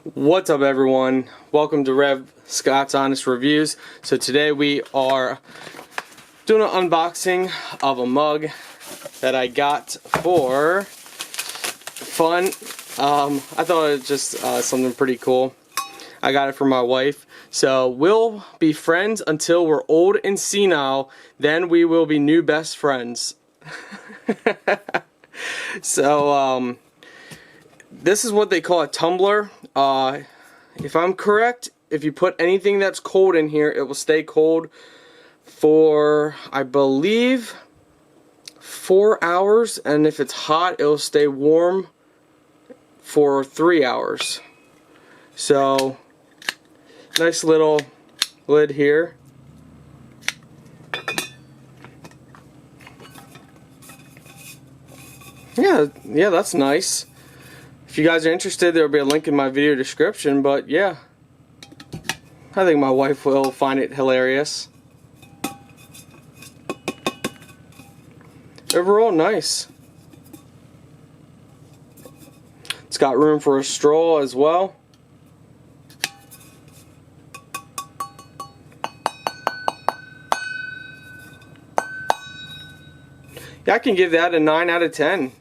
What's up, everyone? Welcome to Rev Scott's Honest Reviews. So today we are doing an unboxing of a mug that I got for fun. I thought it was just something pretty cool. I got it for my wife. So we'll be friends until we're old and senile. Then we will be new best friends. So this is what they call a tumbler. If I'm correct, if you put anything that's cold in here, it will stay cold for, I believe, 4 hours, and if it's hot, it will stay warm for 3 hours. So, nice little lid here. Yeah, that's nice. If you guys are interested, there will be a link in my video description, but yeah, I think my wife will find it hilarious. Overall, nice. It's got room for a straw as well. Yeah, I can give that a 9 out of 10.